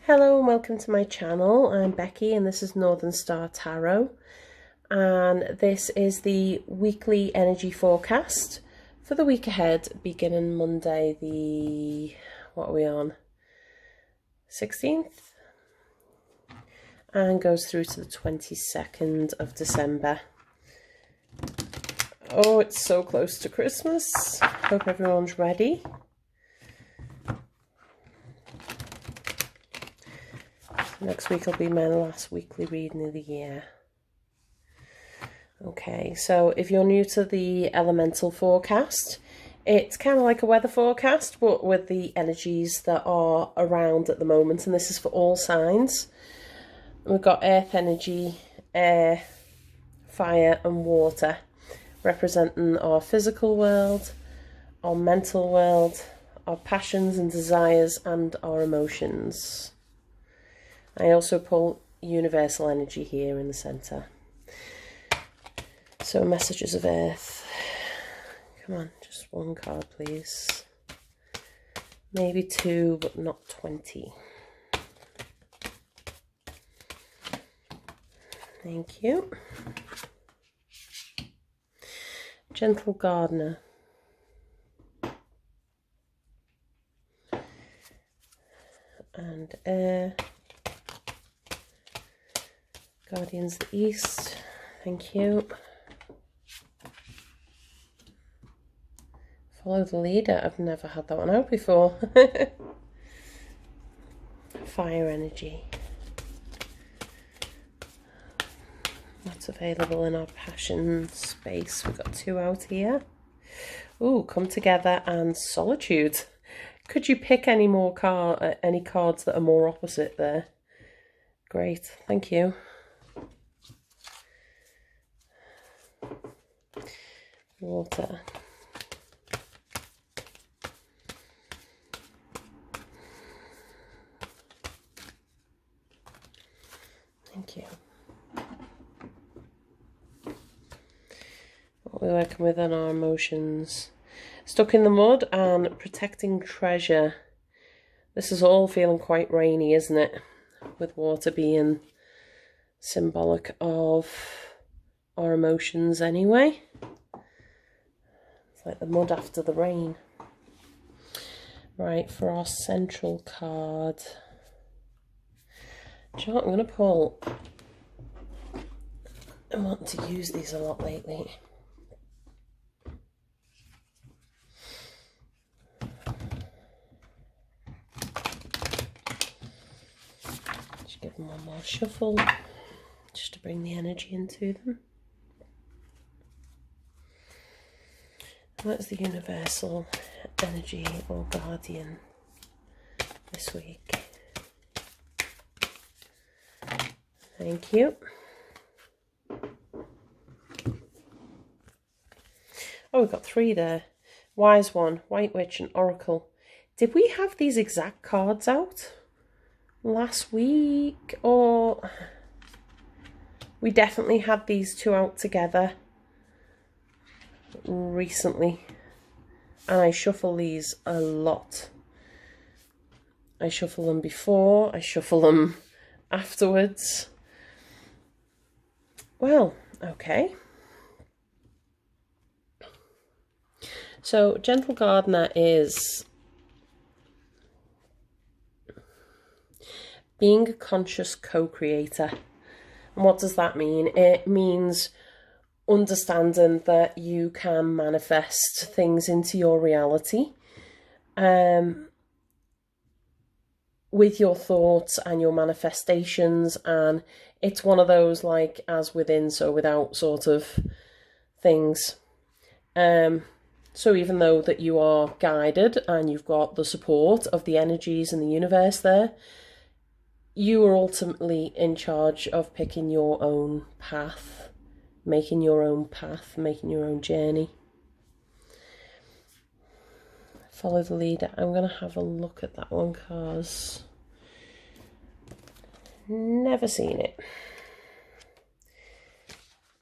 Hello and welcome to my channel. I'm Becky and this is Northern Star Tarot, and this is the weekly energy forecast for the week ahead, beginning Monday what are we on, 16th, and goes through to the 22nd of December. Oh, it's so close to Christmas. Hope everyone's ready. Next week will be my last weekly reading of the year. Okay, so if you're new to the elemental forecast, it's kind of like a weather forecast, but with the energies that are around at the moment, and this is for all signs. We've got earth energy, air, fire and water, representing our physical world, our mental world, our passions and desires, and our emotions. I also pull universal energy here in the centre. So messages of earth. Come on, just one card please. Maybe two, but not 20. Thank you. Gentle gardener. And air. Guardians of the East, thank you. Follow the leader, I've never had that one out before. Fire energy. What's available in our passion space? We've got two out here. Ooh, come together and solitude. Could you pick any more any cards that are more opposite there? Great, thank you. Water. Thank you. What we're working with on our emotions. Stuck in the mud and protecting treasure. This is all feeling quite rainy, isn't it? With water being symbolic of our emotions anyway. It's like the mud after the rain. Right, for our central card. Do you know what I'm going to pull? I'm wanting to use these a lot lately. Just give them one more shuffle, just to bring the energy into them. That's the universal energy or guardian this week. Thank you. Oh, we've got three there. Wise One, White Witch and Oracle. Did we have these exact cards out last week? Or we definitely had these two out together recently, and I shuffle these a lot. I shuffle them before, I shuffle them afterwards. Well, okay. So Gentle Gardener is being a conscious co-creator. And what does that mean? It means understanding that you can manifest things into your reality with your thoughts and your manifestations, and it's one of those like as within so without sort of things. So even though that you are guided and you've got the support of the energies in the universe there, you are ultimately in charge of picking your own path. Making your own path, making your own journey. Follow the leader. I'm going to have a look at that one because never seen it.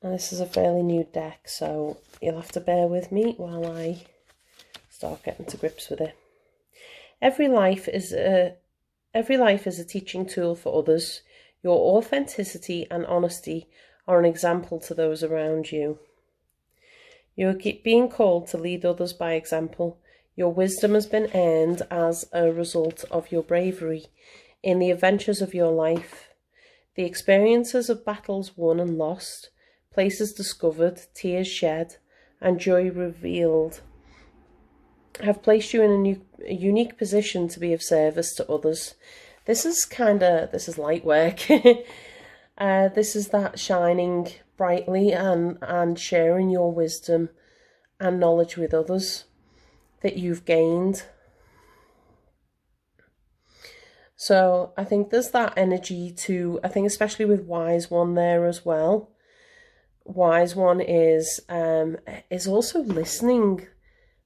And this is a fairly new deck, so you'll have to bear with me while I start getting to grips with it. Every life is a Every life is a teaching tool for others. Your authenticity and honesty are an example to those around you. You are being called to lead others by example. Your wisdom has been earned as a result of your bravery in the adventures of your life. The experiences of battles won and lost, places discovered, tears shed, and joy revealed have placed you in a unique position to be of service to others. This is light work. This is that shining brightly and sharing your wisdom and knowledge with others that you've gained. So I think there's that energy too. I think especially with Wise One there as well. Wise One is also listening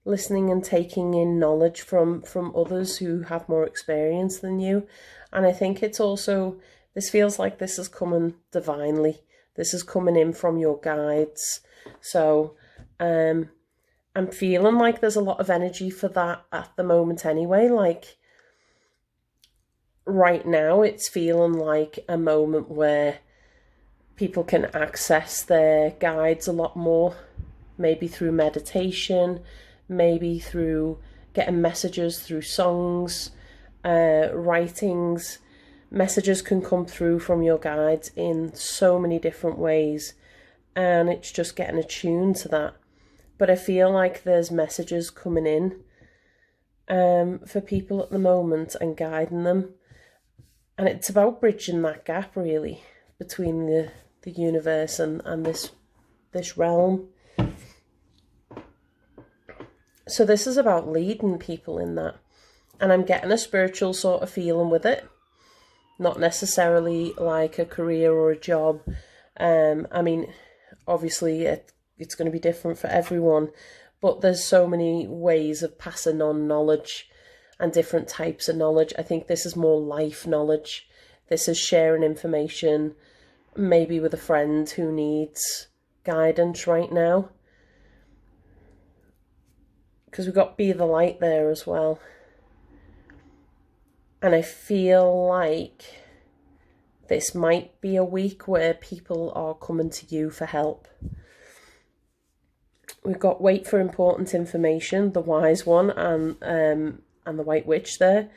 and taking in knowledge from others who have more experience than you. And I think it's also, this feels like this is coming divinely. This is coming in from your guides. So I'm feeling like there's a lot of energy for that at the moment anyway. Like right now it's feeling like a moment where people can access their guides a lot more, maybe through meditation, maybe through getting messages through songs, writings. Messages can come through from your guides in so many different ways, and it's just getting attuned to that. But I feel like there's messages coming in for people at the moment and guiding them, and it's about bridging that gap really between the universe and this realm. So this is about leading people in that, and I'm getting a spiritual sort of feeling with it, not necessarily like a career or a job. I mean, obviously it's going to be different for everyone, but there's so many ways of passing on knowledge and different types of knowledge. I think this is more life knowledge. This is sharing information, maybe with a friend who needs guidance right now. Because we've got Be the Light there as well. And I feel like this might be a week where people are coming to you for help. We've got Wait for Important Information, the Wise One, and the White Witch there.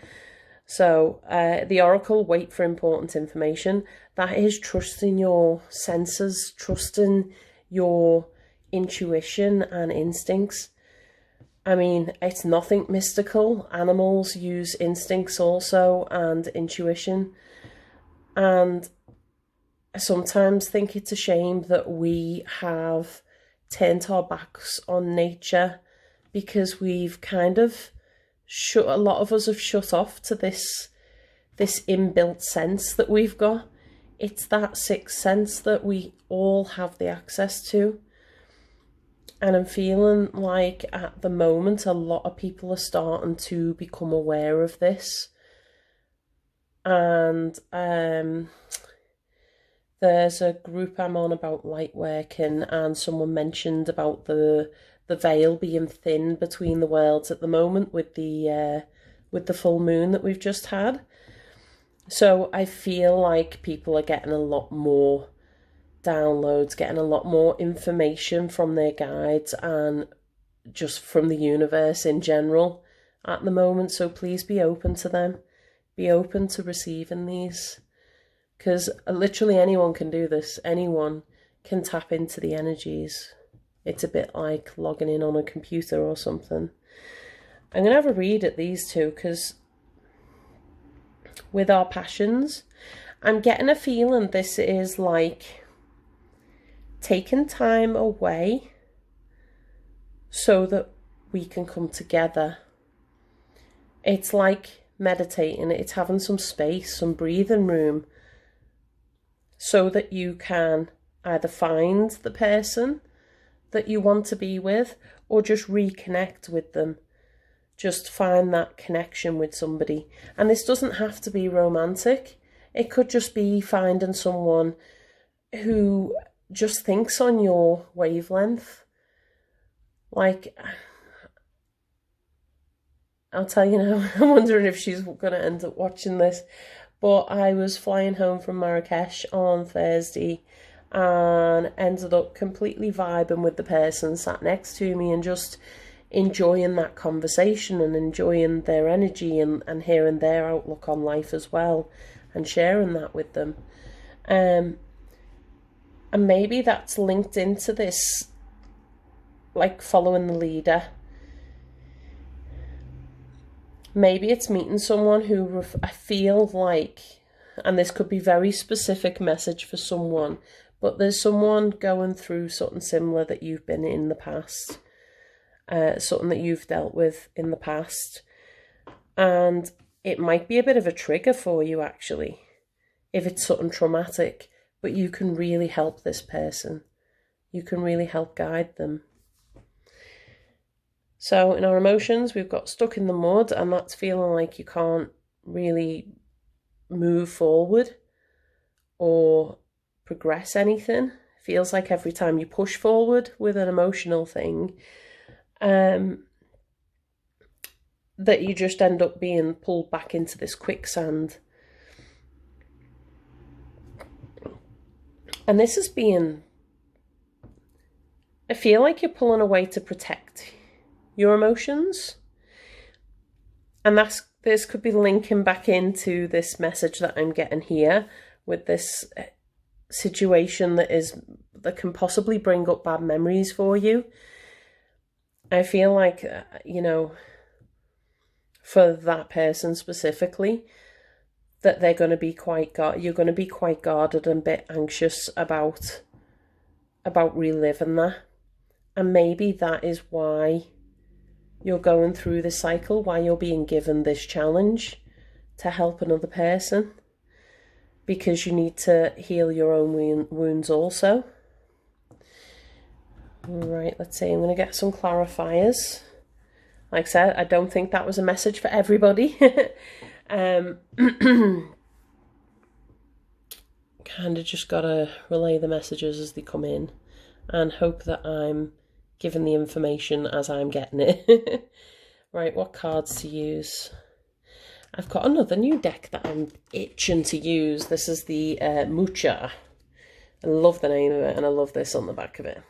So the Oracle, Wait for Important Information. That is trusting your senses, trusting your intuition and instincts. I mean, it's nothing mystical. Animals use instincts also and intuition. And I sometimes think it's a shame that we have turned our backs on nature because we've kind of a lot of us have shut off to this inbuilt sense that we've got. It's that sixth sense that we all have the access to. And I'm feeling like at the moment, a lot of people are starting to become aware of this. And there's a group I'm on about light working, and someone mentioned about the veil being thin between the worlds at the moment with the full moon that we've just had. So I feel like people are getting a lot more downloads, getting a lot more information from their guides and just from the universe in general at the moment. So please be open to them. Be open to receiving these. Because literally anyone can do this. Anyone can tap into the energies. It's a bit like logging in on a computer or something. I'm going to have a read at these two because with our passions, I'm getting a feeling this is like taking time away so that we can come together. It's like meditating. It's having some space, some breathing room so that you can either find the person that you want to be with or just reconnect with them. Just find that connection with somebody. And this doesn't have to be romantic. It could just be finding someone who just thinks on your wavelength. Like, I'll tell you now, I'm wondering if she's going to end up watching this. But I was flying home from Marrakesh on Thursday and ended up completely vibing with the person sat next to me and just enjoying that conversation and enjoying their energy and hearing their outlook on life as well and sharing that with them. And maybe that's linked into this, like following the leader. Maybe it's meeting someone who I feel like, and this could be very specific message for someone, but there's someone going through something similar that you've been in the past, something that you've dealt with in the past. And it might be a bit of a trigger for you, actually, if it's something traumatic, but you can really help this person. You can really help guide them. So in our emotions, we've got stuck in the mud, and that's feeling like you can't really move forward or progress anything. Feels like every time you push forward with an emotional thing, that you just end up being pulled back into this quicksand. And this is being, I feel like you're pulling away to protect your emotions. And this could be linking back into this message that I'm getting here with this situation that can possibly bring up bad memories for you. I feel like, you know, for that person specifically, that they're going to be you're going to be quite guarded and a bit anxious about reliving that. And maybe that is why you're going through this cycle, why you're being given this challenge to help another person, because you need to heal your own wounds also. Right, let's see, I'm going to get some clarifiers. Like I said, I don't think that was a message for everybody. Kind of just got to relay the messages as they come in and hope that I'm giving the information as I'm getting it. Right, what cards to use? I've got another new deck that I'm itching to use. This is the Mucha. I love the name of it, and I love this on the back of it.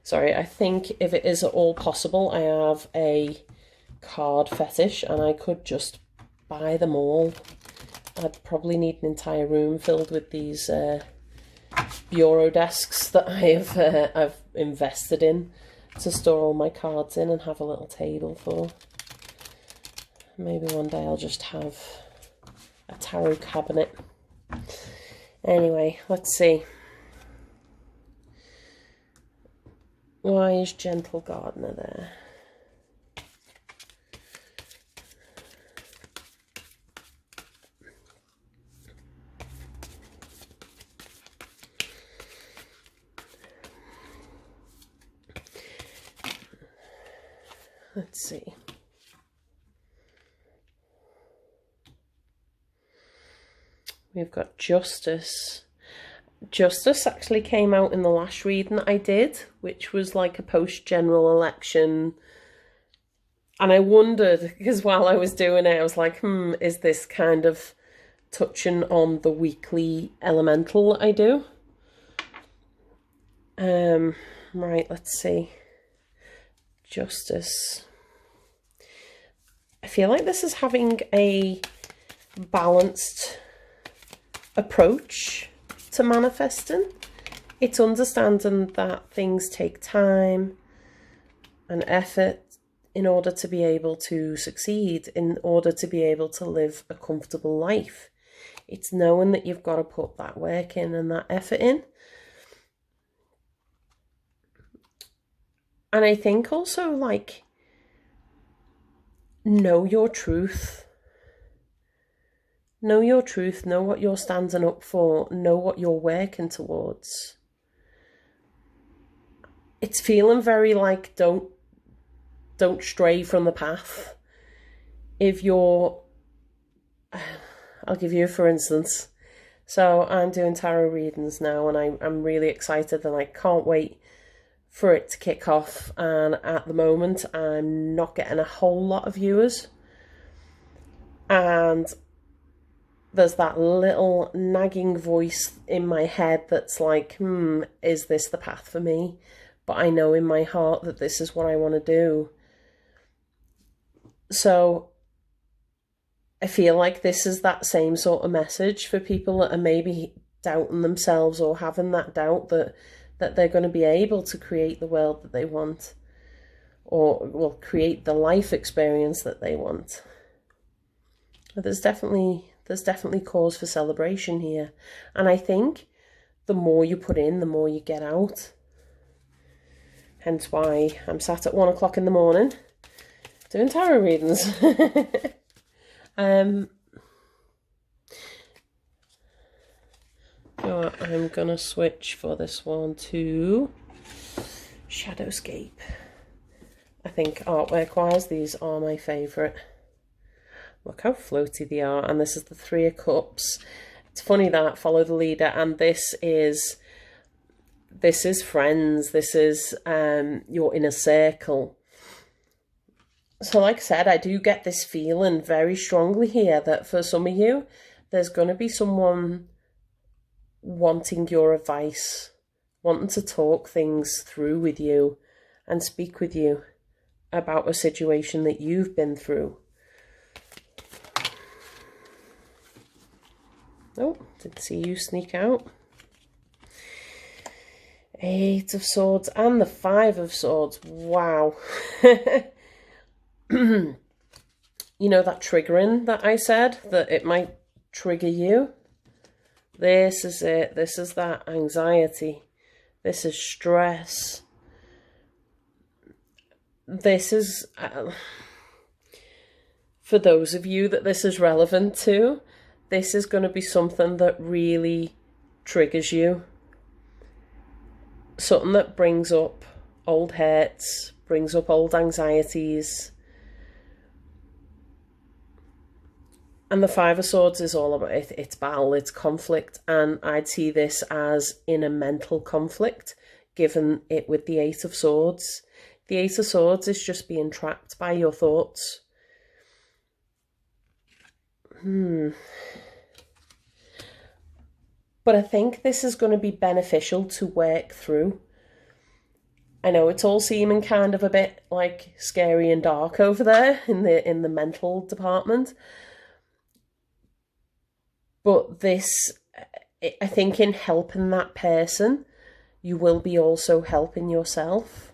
Sorry, I think if it is at all possible, I have a card fetish and I could just buy them all. I'd probably need an entire room filled with these bureau desks that I've invested in to store all my cards in and have a little table for. Maybe one day I'll just have a tarot cabinet. Anyway, let's see. Why is Gentle Gardener there? Let's see. We've got Justice. Justice actually came out in the last reading that I did, which was like a post-general election. And I wondered, because while I was doing it, I was like, is this kind of touching on the weekly elemental I do? Right, let's see. Justice. I feel like this is having a balanced approach to manifesting. It's understanding that things take time and effort in order to be able to succeed, in order to be able to live a comfortable life. It's knowing that you've got to put that work in and that effort in. And I think also, like, know your truth. Know your truth, know what you're standing up for, know what you're working towards. It's feeling very like don't stray from the path. If you're, I'll give you a for instance. So I'm doing tarot readings now, and I'm really excited, and I can't wait for it to kick off, and at the moment I'm not getting a whole lot of viewers, and there's that little nagging voice in my head that's like, is this the path for me? But I know in my heart that this is what I want to do. So I feel like this is that same sort of message for people that are maybe doubting themselves or having that doubt that they're going to be able to create the world that they want, or will create the life experience that they want. But there's definitely cause for celebration here. And I think the more you put in, the more you get out. Hence why I'm sat at 1 o'clock in the morning doing tarot readings. So I'm gonna switch for this one to Shadowscape. I think artwork wise these are my favourite. Look how floaty they are, and this is the 3 of Cups. It's funny that follow the leader, and this is friends, this is your inner circle. So like I said, I do get this feeling very strongly here that for some of you, there's going to be someone wanting your advice, wanting to talk things through with you and speak with you about a situation that you've been through. Oh, didn't see you sneak out. 8 of Swords and the 5 of Swords. Wow. You know that triggering that I said, that it might trigger you? This is it. This is that anxiety. This is stress. This is, for those of you that this is relevant to, this is going to be something that really triggers you. Something that brings up old hurts, brings up old anxieties. And the 5 of Swords is all about it. It's battle, it's conflict. And I'd see this as in a mental conflict, given it with the 8 of Swords. The 8 of Swords is just being trapped by your thoughts. But I think this is going to be beneficial to work through. I know it's all seeming kind of a bit like scary and dark over there in the mental department. But this, I think in helping that person, you will be also helping yourself.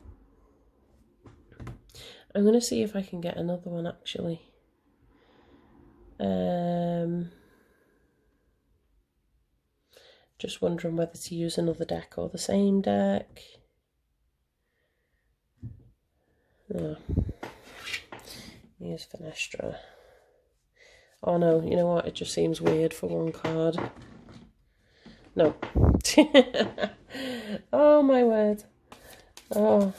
I'm going to see if I can get another one actually. Just wondering whether to use another deck or the same deck. No. Use Fenestra. Oh no, you know what? It just seems weird for one card. No. Oh my word. Oh.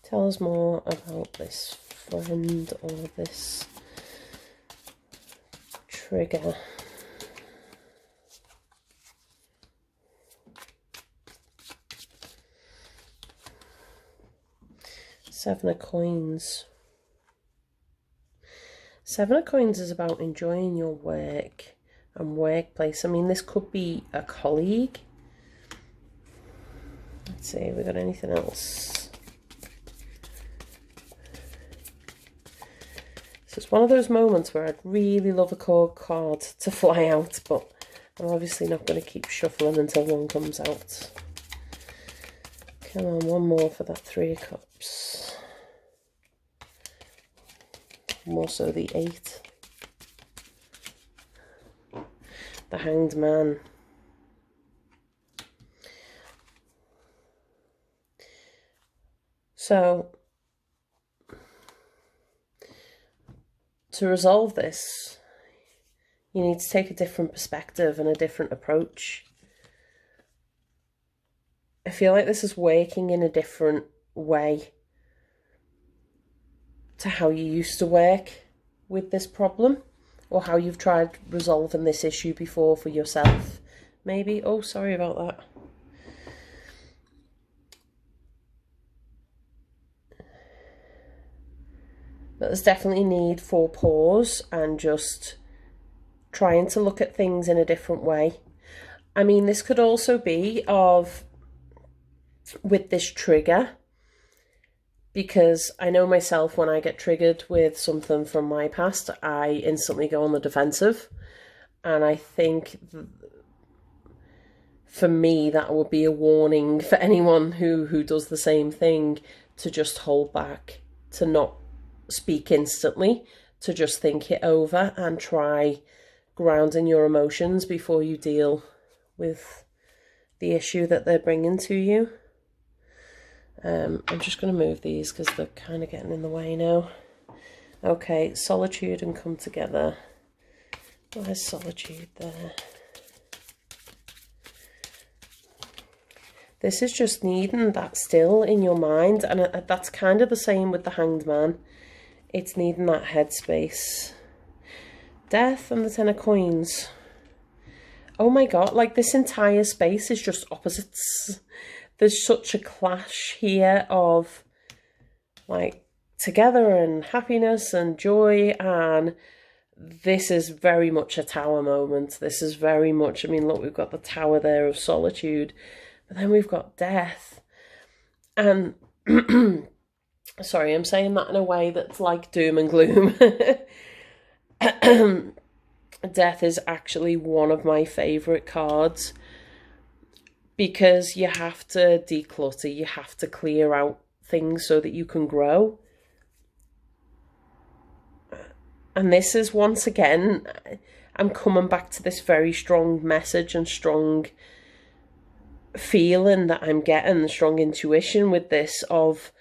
Tell us more about this friend or this trigger. Seven of Coins. 7 of Coins is about enjoying your work and workplace. I mean, this could be a colleague. Let's see, have we got anything else? So it's one of those moments where I'd really love a core card to fly out, but I'm obviously not going to keep shuffling until one comes out. Come on, one more for that 3 of Cups. More so the 8. The Hanged Man. So, to resolve this, you need to take a different perspective and a different approach. I feel like this is working in a different way to how you used to work with this problem, or how you've tried resolving this issue before for yourself maybe. Oh, sorry about that. But there's definitely need for pause and just trying to look at things in a different way. I mean, this could also be with this trigger, because I know myself, when I get triggered with something from my past, I instantly go on the defensive. And I think for me, that would be a warning for anyone who does the same thing, to just hold back, to not speak instantly, to just think it over and try grounding your emotions before you deal with the issue that they're bringing to you. I'm just going to move these because they're kind of getting in the way now. Okay, solitude and come together. Where's solitude there? This is just needing that still in your mind, and that's kind of the same with the Hanged Man. It's needing that headspace. Death and the Ten of Coins. Oh my god, like this entire space is just opposites. There's such a clash here of like together and happiness and joy, and this is very much a tower moment. This is very much, I mean, look, we've got the tower there of solitude, but then we've got death. And sorry, I'm saying that in a way that's like doom and gloom. Death is actually one of my favourite cards, because you have to declutter, you have to clear out things so that you can grow. And this is, once again, I'm coming back to this very strong message and strong feeling that I'm getting, strong intuition with this of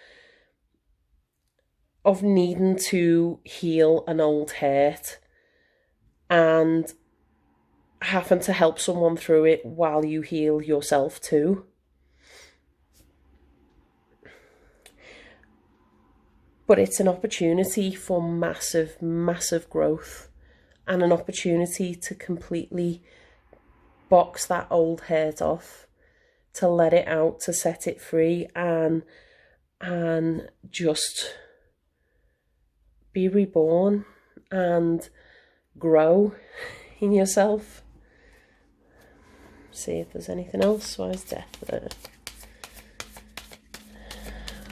needing to heal an old hurt and having to help someone through it while you heal yourself too. But it's an opportunity for massive, massive growth, and an opportunity to completely box that old hurt off, to let it out, to set it free, and just be reborn and grow in yourself. See if there's anything else. Where's death there?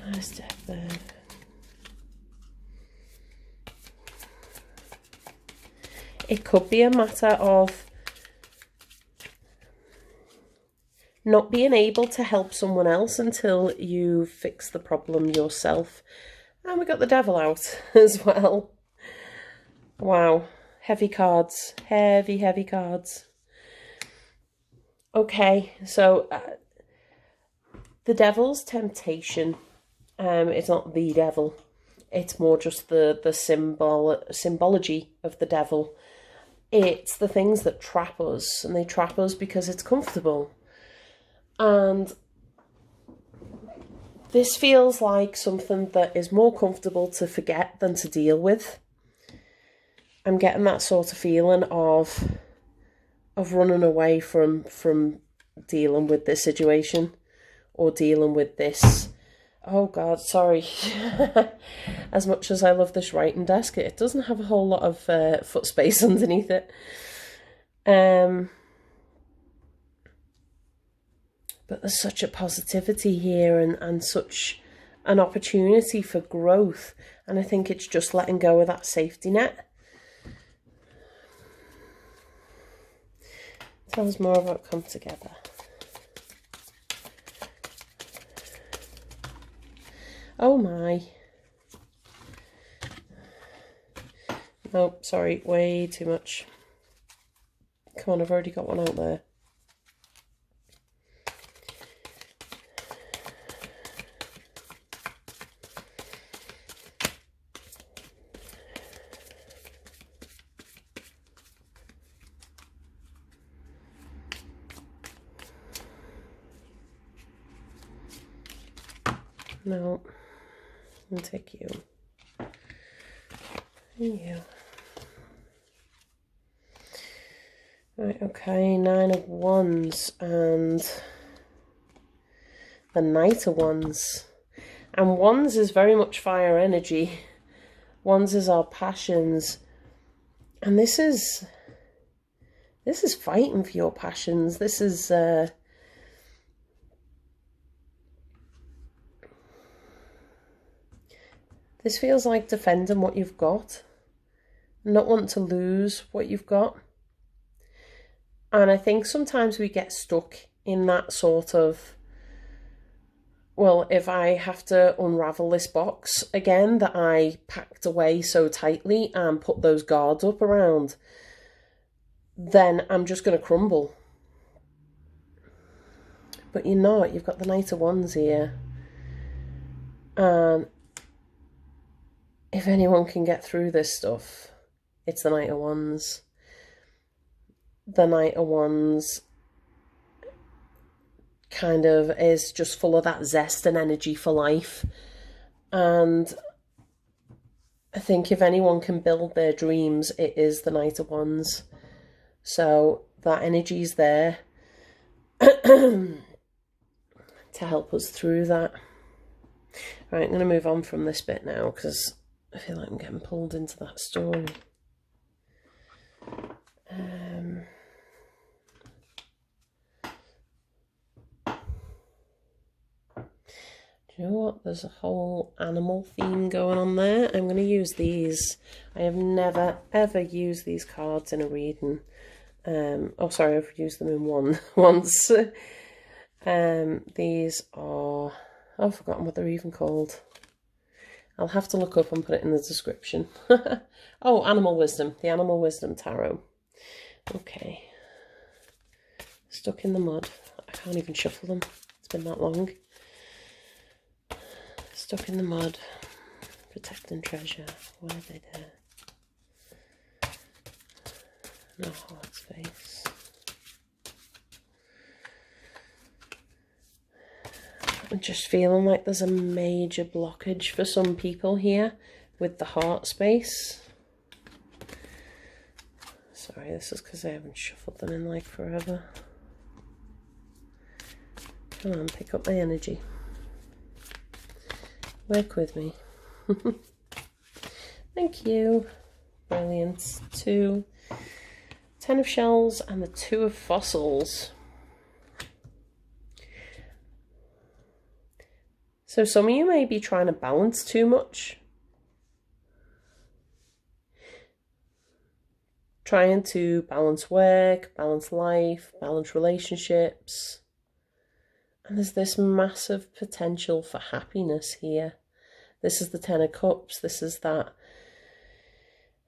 Where's death there? It could be a matter of not being able to help someone else until you fix the problem yourself. And we got the devil out as well. Wow, heavy cards, heavy, heavy cards. Okay, so the devil's temptation, it's not the devil, it's more just the symbology of the devil. It's the things that trap us, and they trap us because it's comfortable. And this feels like something that is more comfortable to forget than to deal with. I'm getting that sort of feeling of running away from dealing with this situation, or dealing with this. Oh God, sorry. As much as I love this writing desk, it doesn't have a whole lot of foot space underneath it. But there's such a positivity here, and such an opportunity for growth. And I think it's just letting go of that safety net. Tell us more about come together. Oh my. No, sorry, way too much. Come on, I've already got one out there. No, I'll take you. And you. Right, okay, 9 of Wands and the Knight of Wands. And Wands is very much fire energy. Wands is our passions. And this is fighting for your passions. This is this feels like defending what you've got, not wanting to lose what you've got. And I think sometimes we get stuck in that sort of, well, if I have to unravel this box again that I packed away so tightly and put those guards up around, then I'm just going to crumble. But you're not. You've got the Knight of Wands here. And if anyone can get through this stuff, it's the Knight of Wands. The Knight of Wands kind of is just full of that zest and energy for life. And I think if anyone can build their dreams, it is the Knight of Wands. So that energy's there to help us through that. Right, I'm going to move on from this bit now because I feel like I'm getting pulled into that story. Do you know what? There's a whole animal theme going on there. I'm going to use these. I have never, ever used these cards in a reading. Oh, sorry, I've used them in once. These are... Oh, I've forgotten what they're even called. I'll have to look up and put it in the description. Oh, Animal Wisdom. The Animal Wisdom Tarot. Okay. Stuck in the mud. I can't even shuffle them. It's been that long. Stuck in the mud. Protecting treasure. Why are they there? No hard space. I'm just feeling like there's a major blockage for some people here with the heart space. Sorry, this is because I haven't shuffled them in like forever. Come on, pick up my energy. Work with me. Thank you. Brilliant. 2, 10 of Shells and the 2 of Fossils. So some of you may be trying to balance too much. Trying to balance work, balance life, balance relationships. And there's this massive potential for happiness here. This is the 10 of Cups. This is that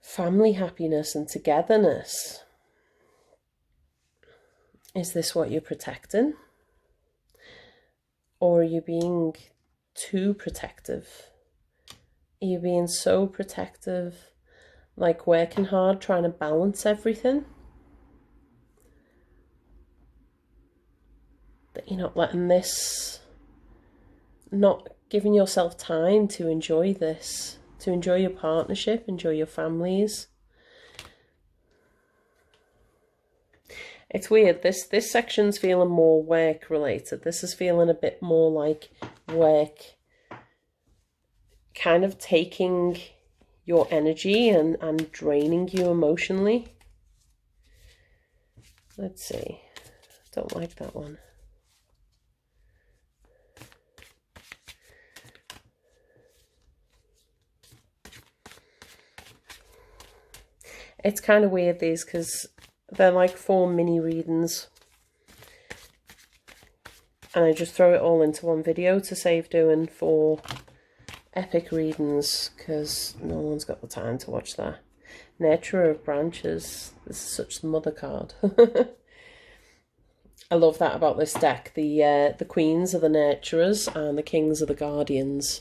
family happiness and togetherness. Is this what you're protecting? Or are you being too protective? Are you being so protective, like working hard, trying to balance everything, that you're not letting this, not giving yourself time to enjoy this, to enjoy your partnership, enjoy your families? It's weird, this section's feeling more work related. This is feeling a bit more like work kind of taking your energy and draining you emotionally. Let's see. Don't like that one. It's kind of weird, these, because they're like 4 mini readings. And I just throw it all into one video to save doing 4 epic readings, because no one's got the time to watch that. Nurturer of Branches. This is such the mother card. I love that about this deck. The queens are the nurturers and the kings are the guardians.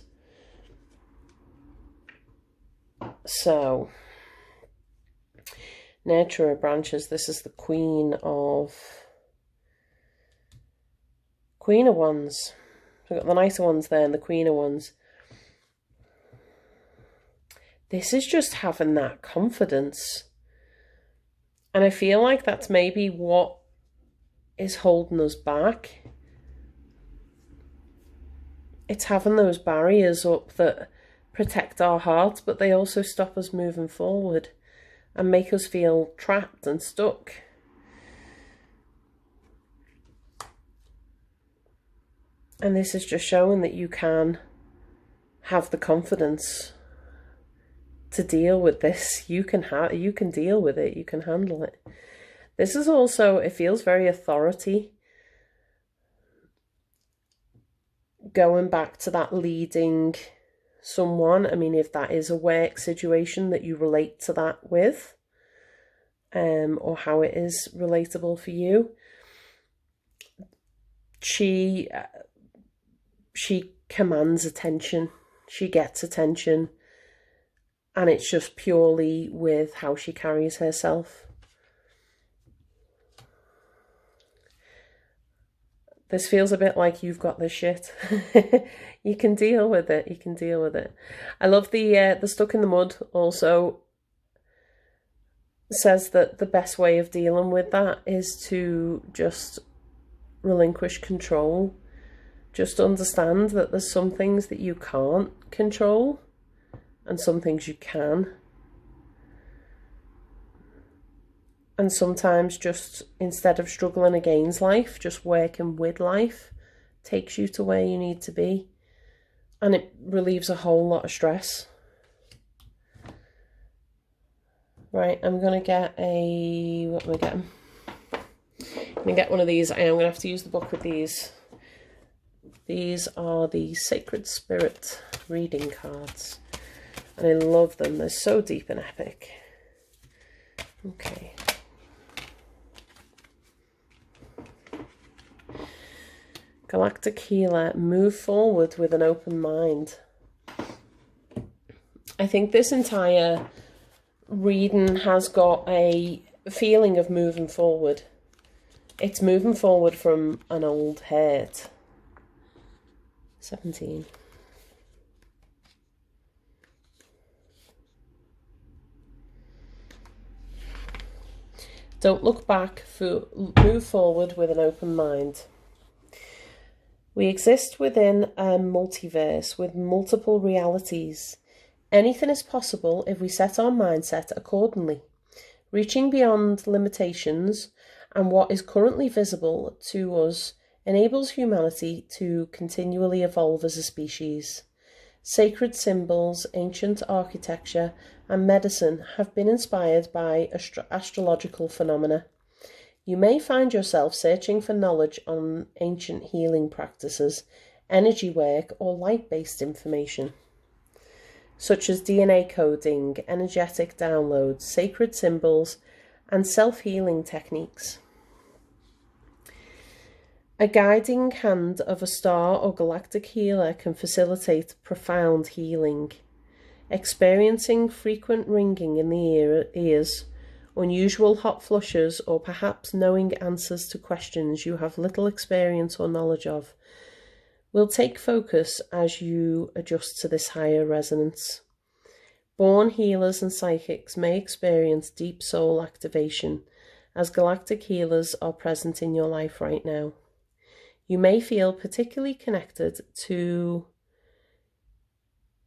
So, Nurturer of Branches, this is the Queen of Wands. We've got the Knight of Wands there and the Queen of Wands. This is just having that confidence And I feel like that's maybe what is holding us back. It's having those barriers up that protect our hearts, but they also stop us moving forward and make us feel trapped and stuck. And this is just showing that you can have the confidence to deal with this. You can deal with it. You can handle it. This is also, it feels very authority. Going back to that leading someone. I mean, if that is a work situation that you relate to that with, or how it is relatable for you. She commands attention. She gets attention. And it's just purely with how she carries herself. This feels a bit like you've got this shit. You can deal with it. You can deal with it. I love the stuck in the mud also says that the best way of dealing with that is to just relinquish control. Just understand that there's some things that you can't control and some things you can. And sometimes just instead of struggling against life, just working with life takes you to where you need to be. And it relieves a whole lot of stress. Right, I'm going to get a... what am I getting? I'm going to get one of these. I am going to have to use the book with these. These are the Sacred Spirit reading cards. And I love them. They're so deep and epic. Okay. Galactic Healer, move forward with an open mind. I think this entire reading has got a feeling of moving forward. It's moving forward from an old hurt. 17. Don't look back, move forward with an open mind. We exist within a multiverse with multiple realities. Anything is possible if we set our mindset accordingly. Reaching beyond limitations and what is currently visible to us enables humanity to continually evolve as a species. Sacred symbols, ancient architecture, and medicine have been inspired by astrological phenomena. You may find yourself searching for knowledge on ancient healing practices, energy work, or light-based information, such as DNA coding, energetic downloads, sacred symbols, and self-healing techniques. A guiding hand of a star or galactic healer can facilitate profound healing. Experiencing frequent ringing in the ears, unusual hot flushes, or perhaps knowing answers to questions you have little experience or knowledge of, will take focus as you adjust to this higher resonance. Born healers and psychics may experience deep soul activation, as galactic healers are present in your life right now. You may feel particularly connected to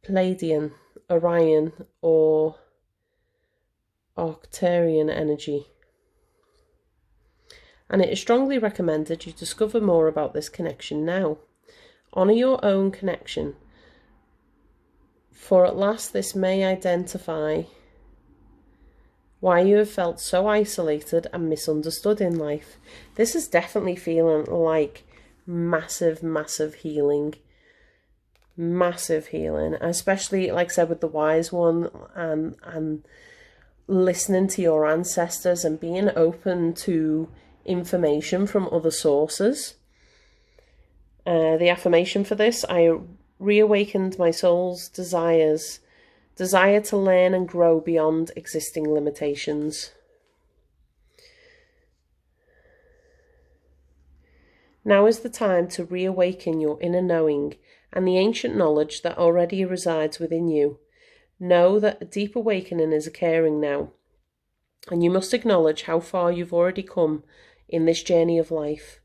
Pleiadian, Orion, or Arcturian energy. And it is strongly recommended you discover more about this connection now. Honour your own connection, for at last this may identify why you have felt so isolated and misunderstood in life. This is definitely feeling like massive, massive healing. Massive healing, especially, like I said, with the wise one and listening to your ancestors and being open to information from other sources. The affirmation for this: I reawakened my soul's desire to learn and grow beyond existing limitations. Now is the time to reawaken your inner knowing and the ancient knowledge that already resides within you. Know that a deep awakening is occurring now. And you must acknowledge how far you've already come in this journey of life.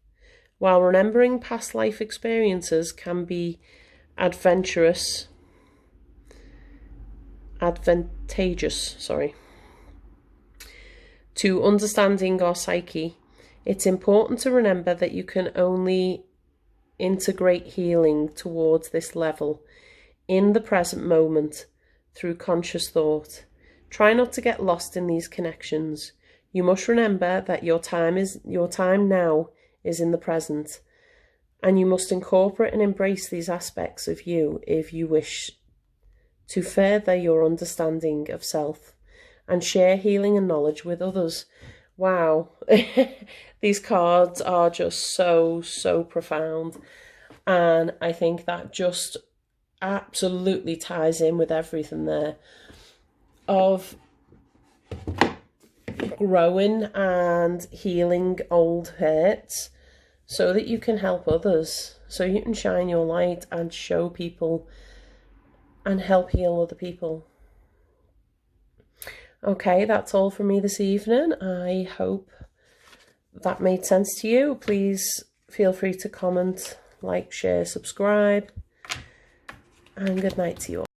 While remembering past life experiences can be advantageous, to understanding our psyche, it's important to remember that you can only integrate healing towards this level in the present moment through conscious thought. Try not to get lost in these connections. You must remember that your time now is in the present, and you must incorporate and embrace these aspects of you if you wish to further your understanding of self and share healing and knowledge with others. Wow, these cards are just so profound, and I think that just absolutely ties in with everything there of growing and healing old hurts so that you can help others, so you can shine your light and show people and help heal other people. Okay, that's all from me this evening. I hope that made sense to you. Please feel free to comment, like, share, subscribe, and good night to you all.